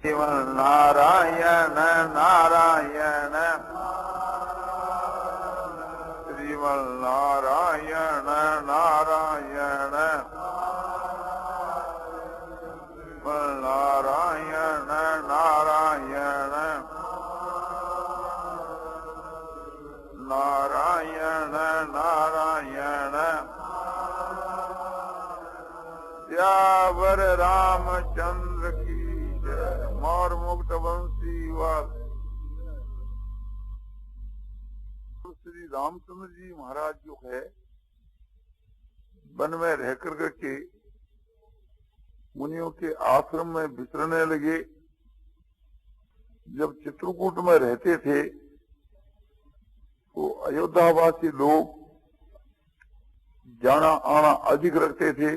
नारायण नारायण श्रीमन्नारायण नारायण नारायण नारायण नारायण नारायण सियावर रामचंद्र की जय। मौर मुक्त वंशी वाल श्री रामचंद्र जी महाराज जो है वन में रह कर के मुनियों के आश्रम में विचरने लगे। जब चित्रकूट में रहते थे तो अयोध्यावासी लोग जाना आना अधिक रखते थे।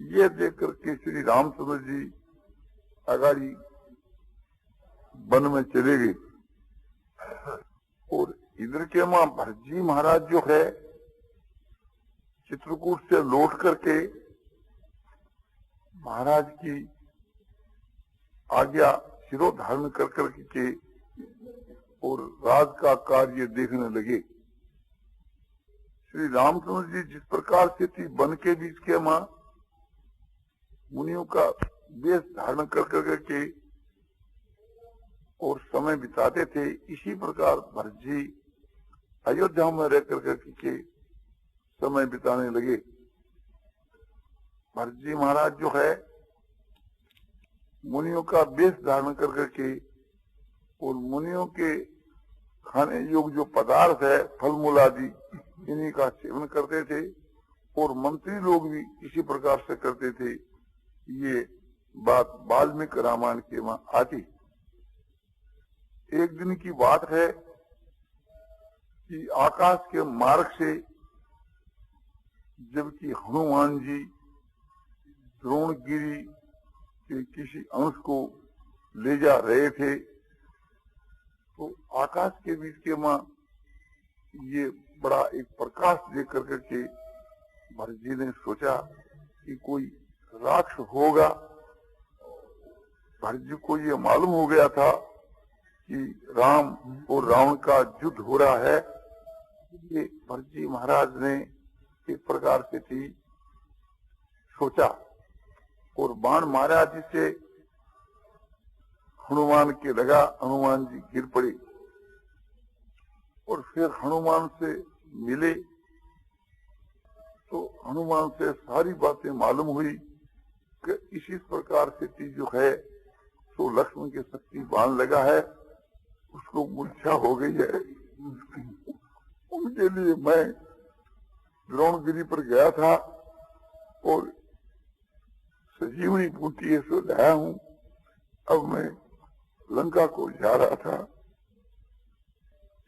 ये देखकर के श्री रामचंद्र जी अगाड़ी वन में चले गए और इधर के मां भरतजी महाराज जो है चित्रकूट से लौट करके महाराज की आज्ञा शिरो धारण कर के और राज का कार्य देखने लगे। श्री रामचंद्र जी जिस प्रकार से थी वन के बीच के मां मुनियों का वेश धारण कर के और समय बिताते थे, इसी प्रकार भरत जी अयोध्या में रह के समय बिताने लगे। भरत जी महाराज जो है मुनियों का वेश धारण कर के और मुनियों के खाने योग्य जो पदार्थ है फल मूल आदि इन्हीं का सेवन करते थे और मंत्री लोग भी इसी प्रकार से करते थे। ये बात वाल्मीकि रामायण के वहां आती। एक दिन की बात है कि आकाश के मार्ग से जबकि हनुमान जी द्रोणगिरी के किसी अंश को ले जा रहे थे तो आकाश के बीच के मां ये बड़ा एक प्रकाश देख कर के भरत जी ने सोचा कि कोई राक्षस होगा। भरत जी को ये मालूम हो गया था कि राम और रावण का युद्ध हो रहा है। ये भरत जी महाराज ने एक प्रकार से थी सोचा और बाण मारा जिससे हनुमान के लगा। हनुमान जी गिर पड़े और फिर हनुमान से मिले तो हनुमान से सारी बातें मालूम हुई कि इसी प्रकार से चीज जो है तो लक्ष्मण की शक्ति बाण लगा है, उसको मूर्छा हो गई है। उनके लिए मैं द्रोणगिरी पर गया था और संजीवनी बूटी है सो लाया हूं। अब मैं लंका को जा रहा था।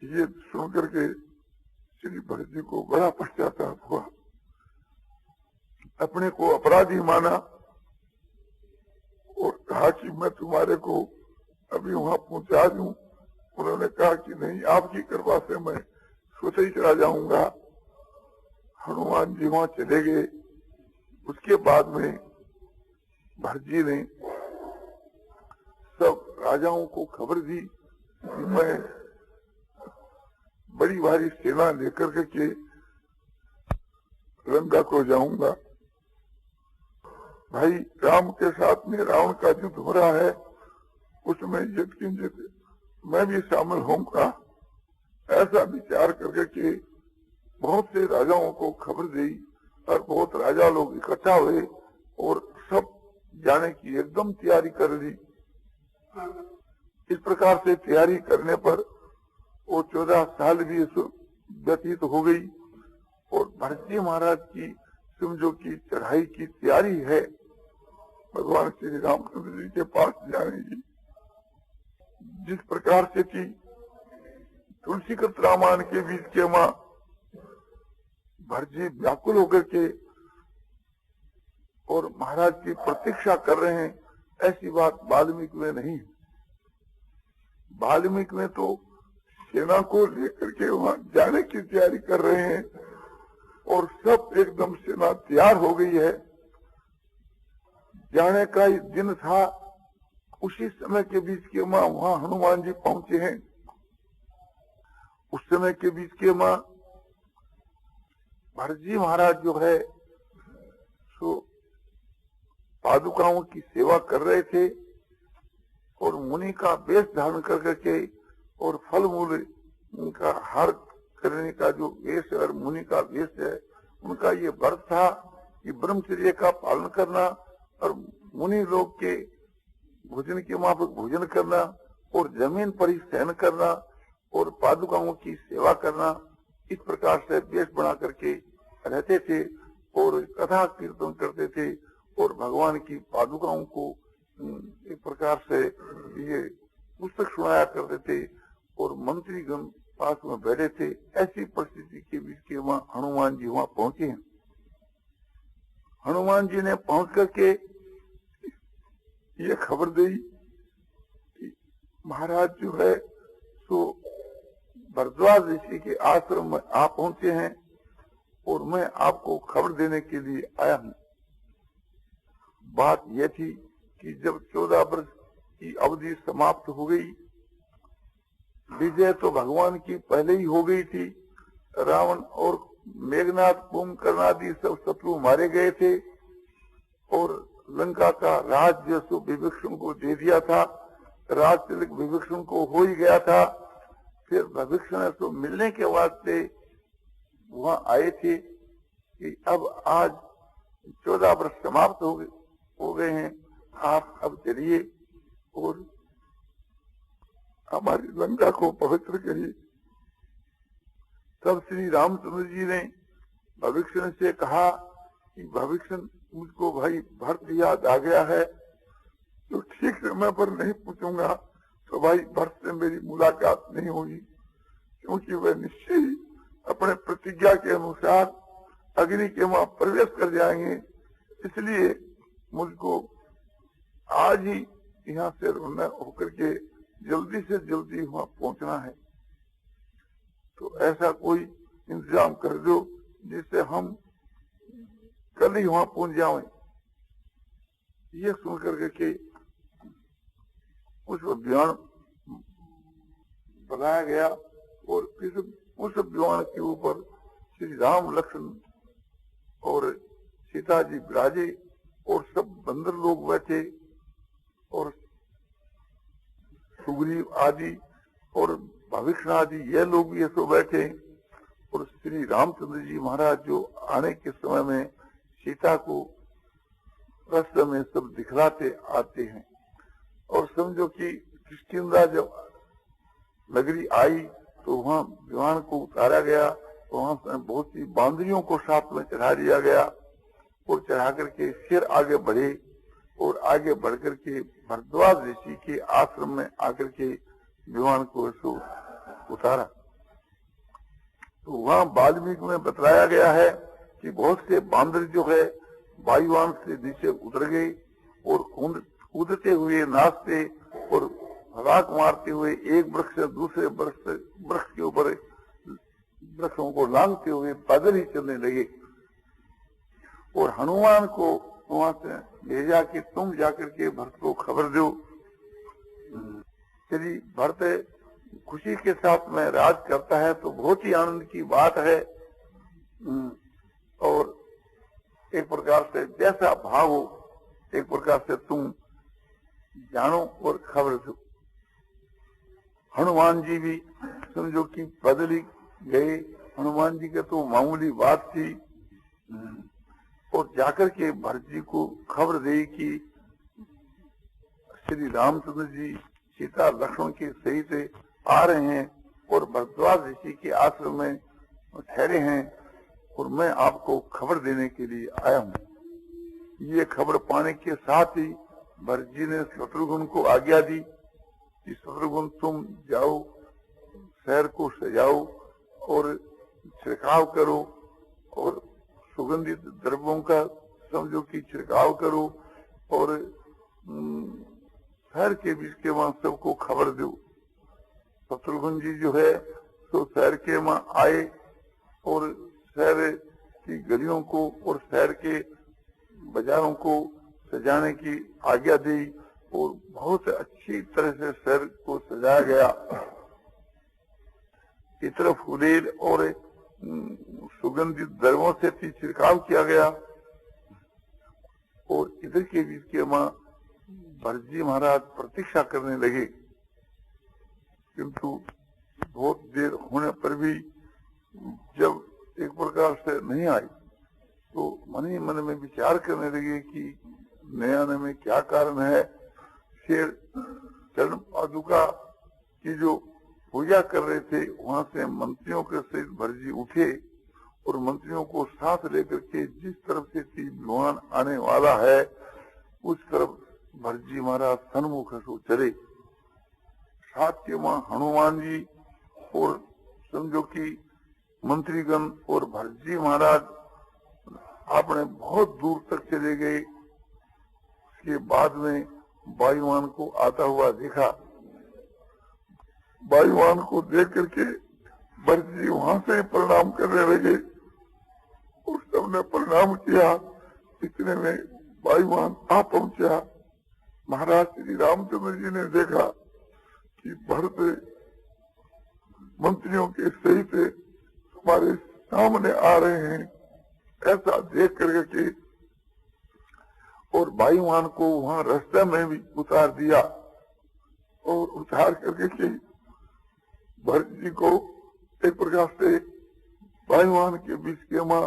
ये सुनकर के श्री भरत जी को बड़ा पश्चाताप हुआ, अपने को अपराधी माना और कहा कि मैं तुम्हारे को अभी वहां पहुंचा दूं। उन्होंने कहा कि नहीं, आपकी कृपा से मैं स्वतः ही चला जाऊंगा। हनुमान जी वहां चले गए। उसके बाद में भरत जी ने सब राजाओं को खबर दी कि मैं बड़ी भारी सेना लेकर के लंका को जाऊंगा। भाई राम के साथ में रावण का युद्ध हो रहा है, उसमें यत्किंचित मैं भी शामिल होऊंगा। ऐसा विचार करके के बहुत से राजाओं को खबर दी और बहुत राजा लोग इकट्ठा हुए और सब जाने की एकदम तैयारी कर ली। इस प्रकार से तैयारी करने पर वो 14 साल भी व्यतीत हो गई और भरत जी महाराज की समझो की चढ़ाई की तैयारी है भगवान श्री रामचंद्र जी के पास जाने की। जिस प्रकार से की तुलसीकृत रामायण के बीच के मां भरत जी व्याकुल होकर के और महाराज की प्रतीक्षा कर रहे हैं, ऐसी बात वाल्मीकि में नहीं। वाल्मीकि में तो सेना को लेकर के वहां जाने की तैयारी कर रहे हैं और सब एकदम सेना तैयार हो गई है। जाने का ही दिन था उसी समय के बीच के माँ वहां हनुमान जी पहुंचे हैं। उस समय के बीच के माँ भरत जी महाराज जो है सो पादुकाओं की सेवा कर रहे थे और मुनि का वेश धारण कर करके और फल मूल उनका हार करने का जो वेश और मुनि का वेश है, उनका ये व्रत था कि ब्रह्मचर्य का पालन करना और मुनि लोग के भोजन के माफक भोजन करना और जमीन पर ही शयन करना और पादुकाओं की सेवा करना। इस प्रकार से वेश बना करके रहते थे और कथा कीर्तन करते थे और भगवान की पादुकाओं को एक प्रकार से ये पुस्तक सुनाया करते थे और मंत्रीगण पास में बैठे थे। ऐसी परिस्थिति के बीच के वहां हनुमान जी वहां पहुंचे हैं। हनुमान जी ने पहुंच करके ये खबर दी कि महाराज जो है तो भरद्वाज ऋषि के आश्रम में आप पहुंचे हैं और मैं आपको खबर देने के लिए आया हूं। बात यह थी कि जब 14 वर्ष की अवधि समाप्त हो गई, विजय तो भगवान की पहले ही हो गई थी। रावण और मेघनाथ, कुंभकर्णादि सब शत्रु मारे गए थे और लंका का राज्य सो विभीषण को दे दिया था। राज तिलक विभीषण को हो ही गया था। फिर विभीषण तो मिलने के वास्ते वहां आए थे कि अब आज 14 वर्ष समाप्त हो गए हैं, आप अब चलिए और हमारी लंका को पवित्र करिए। तब श्री रामचंद्र जी ने विभीषण से कहा कि विभीषण, मुझको भाई भरत याद आ गया है, तो ठीक समय पर नहीं पूछूंगा तो भाई भरत से मेरी मुलाकात नहीं होगी, क्योंकि वह निश्चय ही अपने प्रतिज्ञा के अनुसार अग्नि के वहां प्रवेश कर जाएंगे। इसलिए मुझको आज ही यहाँ से रवाना होकर के जल्दी से जल्दी वहां पहुंचना है। तो ऐसा कोई इंतजाम कर दो जिससे हम कल ही वहां पहुंच जाएं। ये सुन करके उस अभियान बनाया गया और फिर उस अभियान के ऊपर श्री राम, लक्ष्मण और सीता जी विराजे और सब बंदर लोग बैठे और सुग्रीव आदि और भविष्य आदि ये लोग भी ऐसे बैठे और श्री रामचंद्र जी महाराज जो आने के समय में सीता को रास्ते में सब दिखलाते आते हैं। और समझो कि किष्किंधा जब नगरी आई तो वहाँ विमान को उतारा गया, तो वहाँ से बहुत सी बांदरियों को साथ में चढ़ा दिया गया और चढ़ा करके फिर आगे बढ़े और आगे बढ़ करके भरद्वाज ऋषि के आश्रम में आकर के विमान को उतारा। तो वहाँ वाल्मीकि में बतलाया गया है कि बहुत से बांदर जो है वायुयान से नीचे उतर गए और कूदते हुए, नाचते और हलाक मारते हुए एक वृक्ष से दूसरे वृक्ष के ऊपर वृक्षों को लांघते हुए पैदल ही चलने लगे और हनुमान को वहां से भेजा कि तुम जाकर के भरत को खबर दो। यदि भरत खुशी के साथ में राज करता है तो बहुत ही आनंद की बात है और एक प्रकार से जैसा भाव हो एक प्रकार से तुम जानो और खबर दो। हनुमान जी भी समझो कि पैदल ही गए। हनुमान जी के तो मामूली बात थी और जाकर के भरत जी को खबर दी कि श्री रामचंद्र जी सीता लक्ष्मण के सहित आ रहे हैं और भरद्वाज ऋषि के आश्रम में ठहरे हैं और मैं आपको खबर देने के लिए आया हूँ। ये खबर पाने के साथ ही भरत जी ने शत्रुघ्न को आज्ञा दी कि शत्रुघ्न तुम जाओ, शहर को सजाओ और छिड़काव करो और सुगंधित द्रव्यों का समझो कि छिड़काव करो और शहर के बीच के वहां सबको खबर दो। शत्रुघ्न जी जो है तो शहर के वहां आए और शहर की गलियों को और शहर के बाजारों को सजाने की आज्ञा दी और बहुत अच्छी तरह से शहर को सजाया गया। इतर फुलेल और सुगंधित द्रव्यों से छिड़काव किया गया और इधर के बीच के मां भरतजी महाराज प्रतीक्षा करने लगे, किंतु बहुत देर होने पर भी जब एक प्रकार से नहीं आई तो मन ही मन में विचार करने लगे कि न आने में क्या कारण है। फिर चरण पादुका की जो पूजा कर रहे थे वहां से मंत्रियों के सहित भरतजी उठे और मंत्रियों को साथ लेकर के जिस तरफ से विमान आने वाला है उस तरफ भरतजी महाराज सन्मुख से चले। साथ के वहां हनुमान जी और समझो कि मंत्रीगण और भरतजी महाराज आपने बहुत दूर तक चले गए। उसके बाद में वायुमान को आता हुआ देखा। वायुमान को देख करके भरतजी वहां से प्रणाम करने लगे और सबने प्रणाम किया। इतने में वायुमान आ पहुंचा। महाराज श्री रामचंद्र जी ने देखा कि भरत मंत्रियों के सहित हमारे सामने आ रहे हैं। ऐसा देख करके और वायुमान को वहां रास्ते में भी उतार दिया और उतार करके भरत जी को एक प्रकार से वायुमान के बीच के मां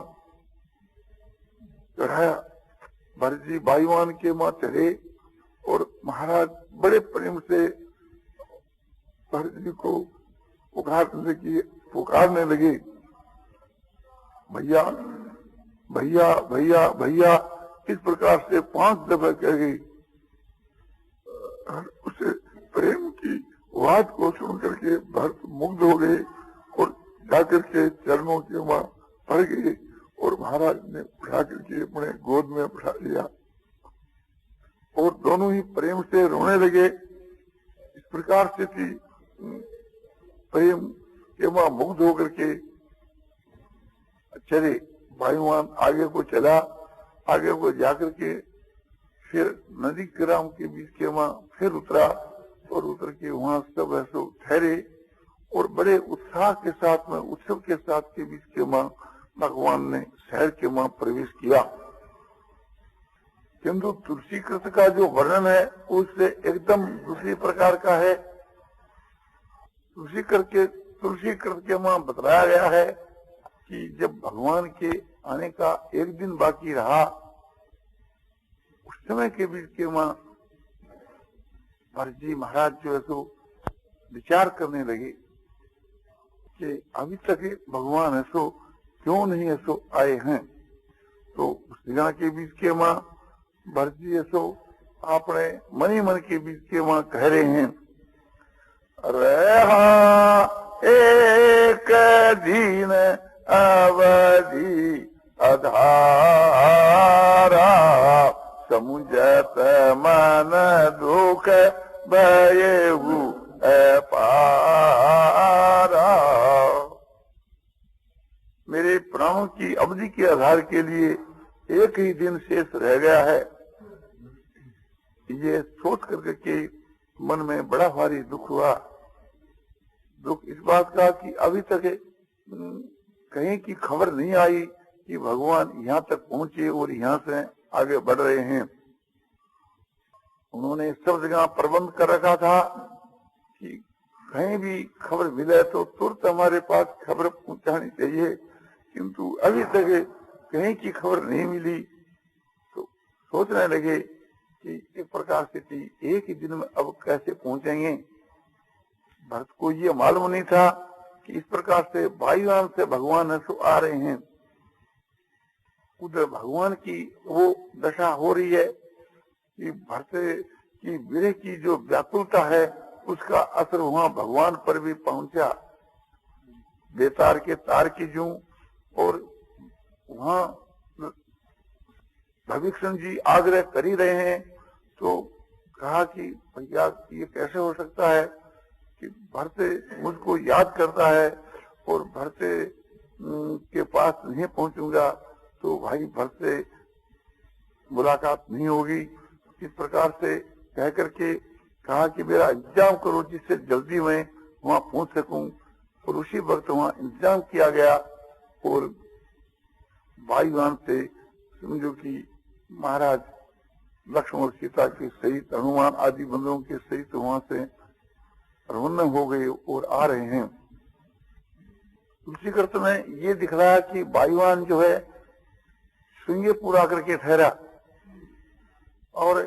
चढ़ाया। भरत जी वायुमान के मां चढ़े और महाराज बड़े प्रेम से भरत जी को पुकारने लगे, भैया भैया भैया भैया। इस प्रकार से 5 दफा कह गई। उसे प्रेम की बात को सुन करके भरत मुग्ध हो गए और जाकर के चरणों के वहां पड़ गए और महाराज ने उठा करके अपने गोद में उठा लिया और दोनों ही प्रेम से रोने लगे। इस प्रकार से थी प्रेम के वहां मुग्ध होकर के चले। वायुमान आगे को चला। आगे को जाकर के फिर नदी ग्राम के बीच के वहां फिर उतरा और उतर के वहां सब ऐसे ठहरे और बड़े उत्साह के साथ में उत्सव के साथ के बीच के वहां भगवान ने शहर के वहां प्रवेश किया। किंतु तुलसी कृत का जो वर्णन है उससे एकदम दूसरी प्रकार का है। तुलसी कृत के वहां बतलाया गया है कि जब भगवान के आने का एक दिन बाकी रहा उस समय के बीच के वहां भरतजी महाराज जो है सो विचार करने लगे कि अभी तक भगवान ऐसो क्यों नहीं ऐसो आए हैं। तो उस जगह के बीच के वहां भरतजी ऐसो अपने मन ही मन के बीच के वहां कह रहे हैं, रहा एक दिन अवधि अधारा समुझत मन दुख भयहु अपारा। मेरे प्राणों की अवधि के आधार के लिए एक ही दिन शेष रह गया है। ये सोच करके के मन में बड़ा भारी दुख हुआ। दुख इस बात का कि अभी तक कहीं की खबर नहीं आई कि भगवान यहाँ तक पहुंचे और यहाँ से आगे बढ़ रहे हैं। उन्होंने सब जगह प्रबंध कर रखा था कि कहीं भी खबर मिले तो तुरंत हमारे पास खबर पहुंचानी चाहिए, किंतु अभी तक कहीं की खबर नहीं मिली। तो सोचने लगे कि एक प्रकार से एक ही दिन में अब कैसे पहुंचेंगे। भरत को ये मालूम नहीं था कि इस प्रकार से वायुयान से भगवान ऐसो आ रहे हैं। उधर भगवान की वो दशा हो रही है कि भरत की विरह की जो व्याकुलता है उसका असर वहां भगवान पर भी पहुंचा। बेतार के तार की जूं और वहां भविष्य जी आग्रह कर ही रहे हैं। तो कहा कि भैया ये कैसे हो सकता है कि भरत मुझको याद करता है और भरत के पास नहीं पहुंचूंगा तो भाई भरत से मुलाकात नहीं होगी। इस प्रकार से कह करके कहा कि मेरा इंतजाम करो जिससे जल्दी मैं वहां पहुंच सकूं। और उसी वक्त वहां इंतजाम किया गया और वायुयान से समझो कि महाराज लक्ष्मण और सीता के सहित हनुमान आदि बंदरों के सहित वहां से रवाना हो गए और आ रहे हैं। दूसरी करते में ये दिख रहा है कि वायुयान जो है श्रृंगेरपुर आकर के ठहरा और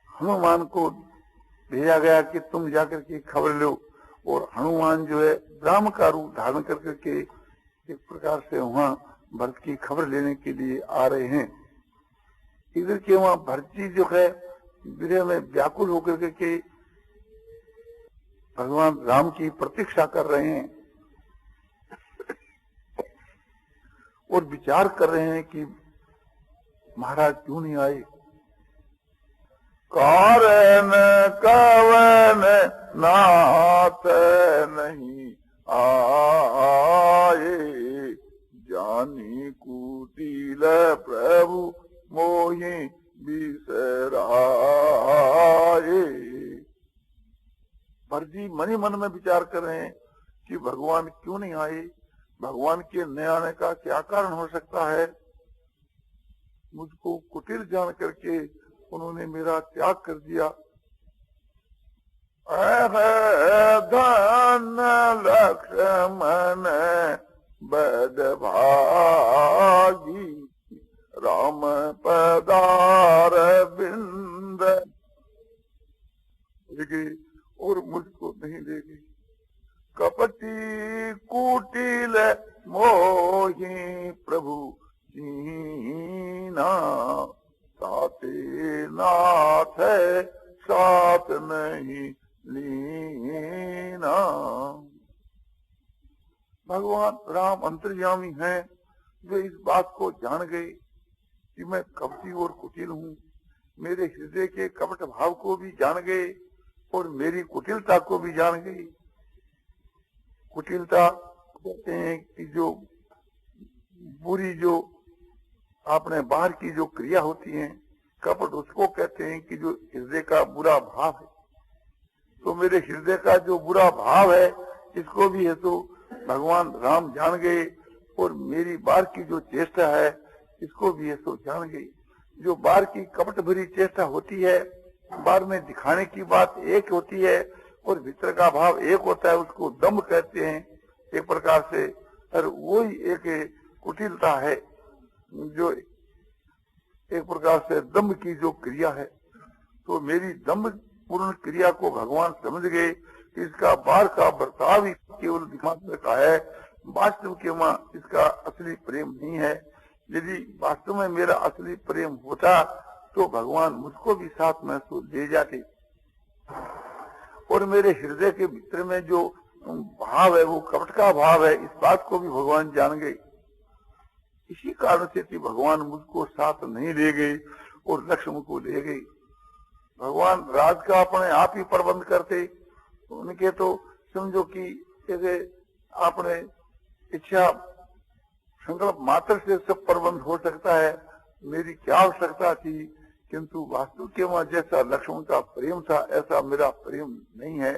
हनुमान को भेजा गया कि तुम जाकर के खबर लो। और हनुमान जो है ब्राह्मण का रूप धारण करके के एक प्रकार से वहां भरत की खबर लेने के लिए आ रहे हैं। इधर के वहां भरत जी जो है विरह में व्याकुल होकर के भगवान राम की प्रतीक्षा कर रहे हैं और विचार कर रहे हैं कि महाराज क्यों नहीं आए। कारण कवन नाथ नहीं आए, जानी कुटिल प्रभु मोहि बिसराए। भरत जी मन ही मन में विचार कर रहे हैं कि भगवान क्यों नहीं आए, भगवान के न आने का क्या कारण हो सकता है। मुझको कुटिल जान करके उन्होंने मेरा त्याग कर दिया। धन लक्ष्मण बद भागी, राम पदार बिंद और मुझको नहीं ले गई। कपटी कुटिल मोहि प्रभु कीना, साथे नाथ साथ नहीं लीना। भगवान राम अंतर्यामी हैं, वे इस बात को जान गए कि मैं कपटी और कुटिल हूँ। मेरे हृदय के कपट भाव को भी जान गए और मेरी कुटिलता को भी जान गई। कुटिलता कहते हैं कि जो बुरी जो आपने बाहर की जो क्रिया होती है, कपट उसको कहते हैं कि जो हृदय का बुरा भाव है। तो मेरे हृदय का जो बुरा भाव है इसको भी है तो भगवान राम जान गए और मेरी बाहर की जो चेष्टा है इसको भी है तो जान गई। जो बाहर की कपट भरी चेष्टा होती है, बाहर में दिखाने की बात एक होती है और भीतर का भाव एक होता है, उसको दम्भ कहते हैं एक प्रकार से। और वही एक कुटिलता है जो एक प्रकार से दम्भ की जो क्रिया है। तो मेरी दम्भ पूर्ण क्रिया को भगवान समझ गए। इसका बाहर का बर्ताव ही केवल दिखाने का है, वास्तव के वहाँ इसका असली प्रेम नहीं है। यदि वास्तव में मेरा असली प्रेम होता तो भगवान मुझको भी साथ में तो ले जाते। और मेरे हृदय के भीतर में जो भाव है वो कपट का भाव है, इस बात को भी भगवान जान गए। इसी कारण से कि भगवान मुझको साथ नहीं ले गए और लक्ष्मण को ले गए। भगवान राज का अपने आप ही प्रबंध करते, उनके तो समझो कि जैसे आपने इच्छा संकल्प मात्र से सब प्रबंध हो सकता है, मेरी क्या आवश्यकता थी। किंतु वास्तु के वहां जैसा लक्ष्मण का प्रेम था ऐसा मेरा प्रेम नहीं है,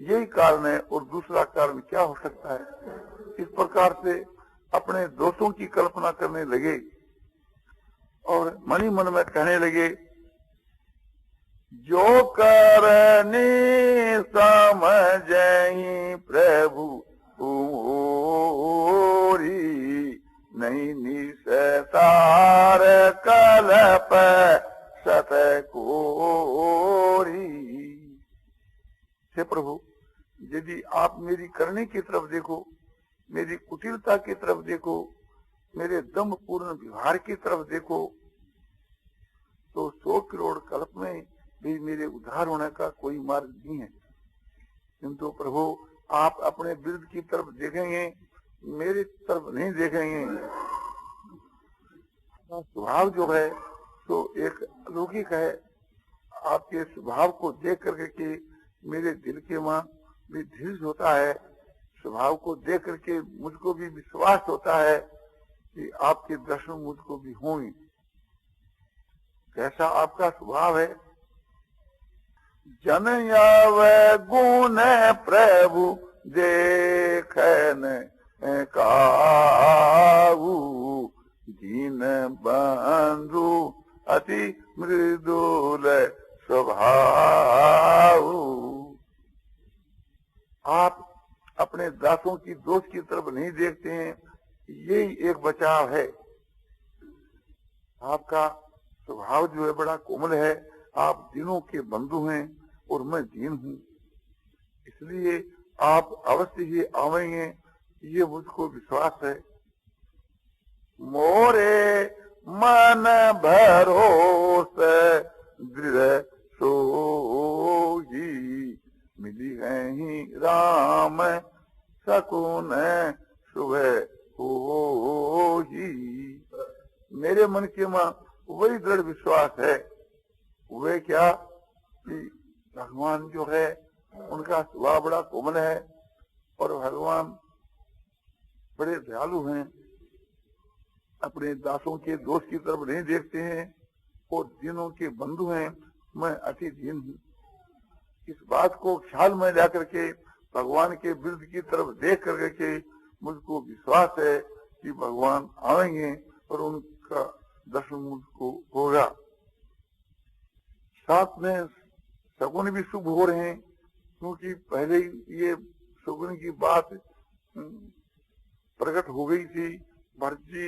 यही कारण है। और दूसरा कारण क्या हो सकता है। इस प्रकार से अपने दोषों की कल्पना करने लगे और मन ही मन में कहने लगे, जो करनी समझहि प्रभु पूरी, नहीं निस्तार कल्प सत कोरी। हे प्रभु, यदि आप मेरी करने की तरफ देखो, मेरी कुटिलता की तरफ देखो, मेरे दम्भ पूर्ण व्यवहार की तरफ देखो, तो 100 करोड़ कल्प में भी मेरे उद्धार होने का कोई मार्ग नहीं है। किंतु प्रभु आप अपने विरुद्ध की तरफ देखेंगे, मेरी तरफ नहीं देखेंगे। स्वभाव जो है तो एक अलौकिक है। आपके स्वभाव को देख करके के मेरे दिल के वहां भी धीरज होता है। स्वभाव को देख करके मुझको भी विश्वास होता है कि आपके दर्शन मुझको भी होंगे। कैसा आपका स्वभाव है जन आवे गुण प्रभु देखन काऊ, दीन बंधु अति मृदुल स्वभाव। आप अपने दासों की दोष की तरफ नहीं देखते हैं, यही एक बचाव है। आपका स्वभाव जो है बड़ा कोमल है, आप दीनों के बंधु हैं और मैं दीन हूँ, इसलिए आप अवश्य ही आवेंगे, ये मुझको विश्वास है। मोरे मन भरोस दृढ़ सोही, मिली है ही राम सकुन सुबह होही। मेरे मन के मां वही दृढ़ विश्वास है, वे क्या कि भगवान जो है उनका स्वभाव बड़ा कोमल है और भगवान बड़े दयालु हैं, अपने दासों के दोष की तरफ नहीं देखते हैं और दीनों के बंधु हैं, मैं अति दीन हूँ। इस बात को ख्याल में ला करके भगवान के विरुद्ध की तरफ देख करके मुझको विश्वास है कि भगवान आएंगे और उनका दर्शन मुझको होगा। साथ में शगुन भी शुभ हो रहे हैं, क्योंकि पहले ही ये शगुन की बात प्रकट हो गई थी। भरत जी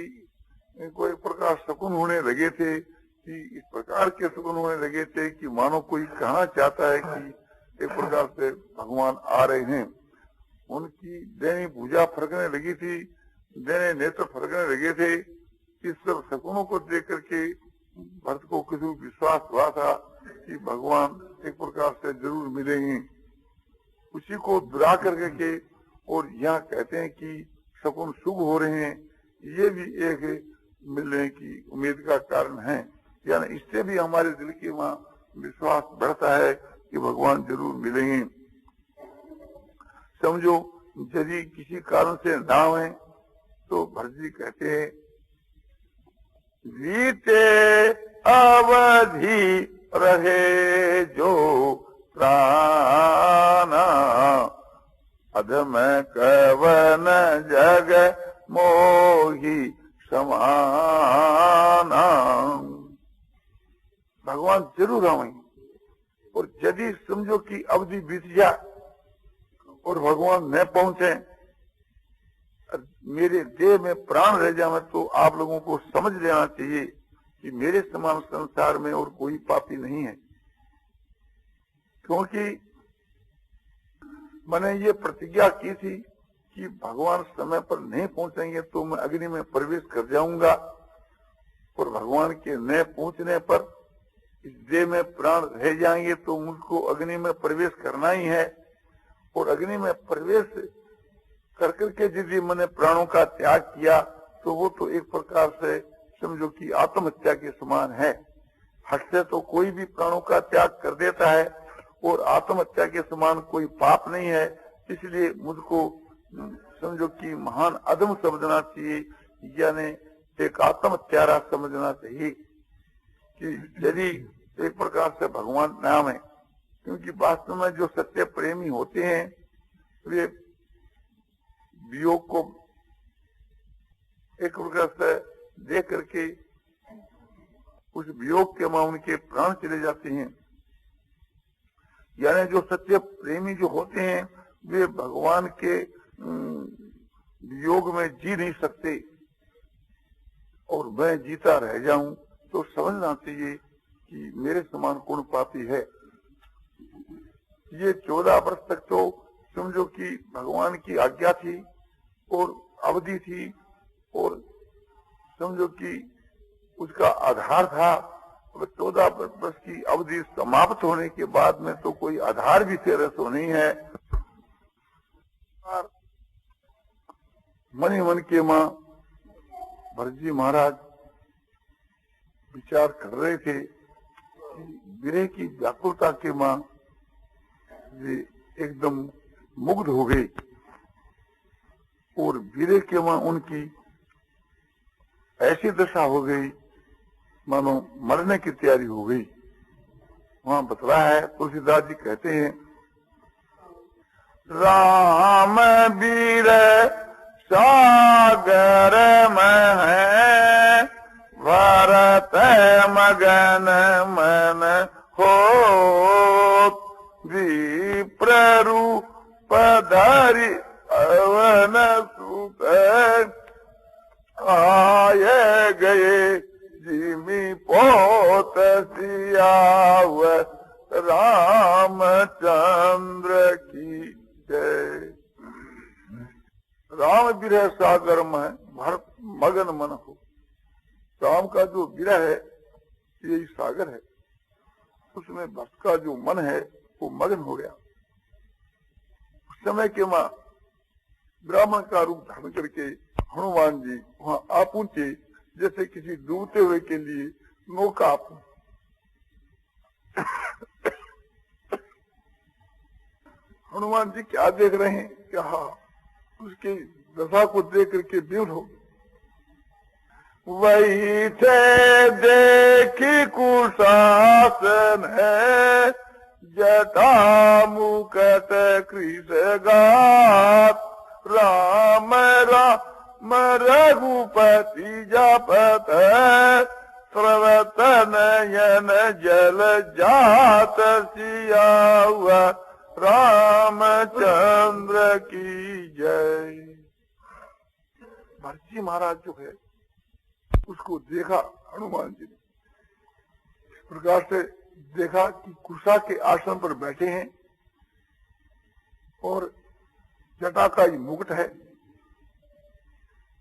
को एक प्रकार शकुन होने लगे थे कि इस प्रकार के शकुन होने लगे थे कि मानो कोई कहना चाहता है कि एक प्रकार से भगवान आ रहे हैं। उनकी दैनी पूजा फरकने लगी थी, दैने नेत्र फरकने लगे थे। इस सब शकुनों को देख करके भरत को किसी विश्वास हुआ था कि भगवान एक प्रकार से जरूर मिलेंगे। उसी को दुरा करके और यहाँ कहते हैं कि शकुन शुभ हो रहे हैं, ये भी एक मिलने की उम्मीद का कारण है। यानी इससे भी हमारे दिल की वहाँ विश्वास बढ़ता है कि भगवान जरूर मिलेंगे। समझो यदि किसी कारण से ना आए तो भरत जी कहते हैं, बीते अवधि रहे जो प्राणा, अधम कवन जग मोही समाना। भगवान जरूर आवेंगे और यदि समझो कि अवधि बीत जाए और भगवान न पहुंचे, मेरे देह में प्राण रह जाए, तो आप लोगों को समझ लेना चाहिए कि मेरे समान संसार में और कोई पापी नहीं है। क्योंकि मैंने ये प्रतिज्ञा की थी कि भगवान समय पर नहीं पहुंचेंगे तो मैं अग्नि में प्रवेश कर जाऊंगा, और भगवान के न पहुंचने पर इस देह में प्राण रह जाएंगे तो मुझको अग्नि में प्रवेश करना ही है। और अग्नि में प्रवेश कर करके यदि मैंने प्राणों का त्याग किया तो वो तो एक प्रकार से समझो कि आत्महत्या के समान है। हट से तो कोई भी प्राणों का त्याग कर देता है और आत्महत्या के समान कोई पाप नहीं है। इसलिए मुझको समझो कि महान अधम समझना चाहिए, यानी एक आत्महत्यारा समझना चाहिए कि यदि एक प्रकार से भगवान नाम है। क्योंकि वास्तव में जो सत्य प्रेमी होते हैं वे वियोग को एक प्रकार से देख करके उस वियोग के मां उनके प्राण चले जाते हैं। यानी जो सत्य प्रेमी जो होते हैं वे भगवान के वियोग में जी नहीं सकते, और मैं जीता रह जाऊं तो समझना चाहिए कि मेरे समान कौन पापी है। ये 14 वर्ष तक तो समझो कि भगवान की आज्ञा थी और अवधि थी, और समझो कि उसका आधार था। 14 वर्ष की अवधि समाप्त होने के बाद में तो कोई आधार भी तेरे तो नहीं है। मन ही मन के मां भरत जी महाराज विचार कर रहे थे कि विरह की व्याकुलता के मां वे एकदम मुग्ध हो गई, और विरह के मां उनकी ऐसी दशा हो गई मानो मरने की तैयारी हो गई। वहां बतला है। तुलसीदास जी कहते हैं, राम वीर सागर में है, भरत मगन मन हो, विप्ररूप धरि अवन सुत, आए गए जिमि पोत सियाव, रामचंद्र की जय। राम विरह सागर में भरत मगन मन हो। राम का जो विरह है यही सागर है, उसमें भक्त का जो मन है वो मगन हो गया। उस समय के मां ब्राह्मण का रूप धारण करके हनुमान जी वहां आ पहुंचे, जैसे किसी डूबते हुए के लिए नौका आ पहुंचे। हनुमान जी क्या देख रहे हैं, क्या उसकी दशा को देख करके विमुख हो। वही थे देखी कुशासन है, जटा मुकट कृष गात, राम राम रघुपति जपत, स्रवत नयन जल जात, सियावा रामचंद्र की जय। भरत जी महाराज जो है उसको देखा हनुमान जी ने, इस प्रकार से देखा कि कुशा के आसन पर बैठे हैं और जटा का ये मुकुट है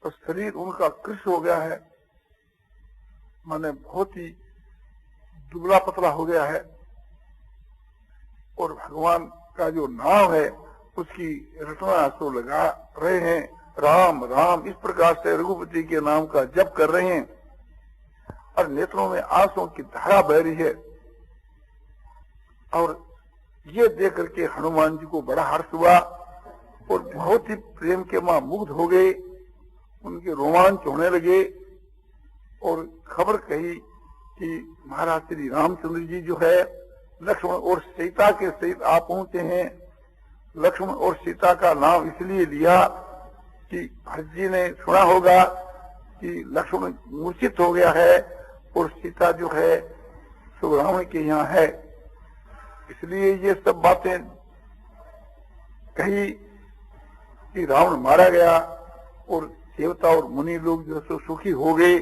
और शरीर उनका कृश हो गया है, माने बहुत ही दुबला पतला हो गया है, और भगवान का जो नाम है उसकी रटना तो लगा रहे हैं, राम राम इस प्रकार से रघुपति के नाम का जप कर रहे हैं, और नेत्रों में आंसुओं की धारा बह रही है। और ये देख करके हनुमान जी को बड़ा हर्ष हुआ और बहुत ही प्रेम के मां मुग्ध हो गए, उनके रोमांच होने लगे और खबर कही कि महाराज श्री रामचंद्र जी जो है लक्ष्मण और सीता के सहित आप पहुंचे हैं। लक्ष्मण और सीता का नाम इसलिए लिया कि भरत जी ने सुना होगा कि लक्ष्मण मूर्छित हो गया है और सीता जो है सो रावण के यहाँ है, इसलिए ये सब बातें कही कि रावण मारा गया और देवता और मुनि लोग जो सो सुखी हो गए,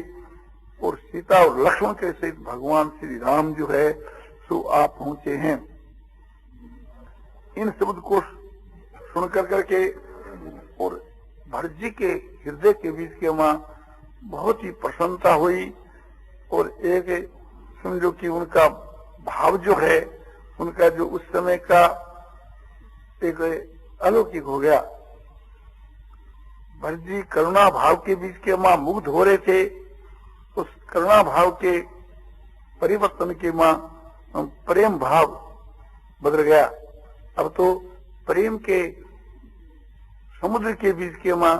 और सीता और लक्ष्मण के सहित भगवान श्री राम जो है सो आप पहुंचे हैं। इन शब्द को सुनकर करके और भरत जी के हृदय के बीच के मां बहुत ही प्रसन्नता हुई, और एक समझो कि उनका भाव जो है उनका जो उस समय का एक अलौकिक हो गया। भरत जी करुणा भाव के बीच के मां मुग्ध हो रहे थे, उस करुणा भाव के परिवर्तन के मां प्रेम भाव बदल गया। अब तो प्रेम के समुद्र के बीच के मां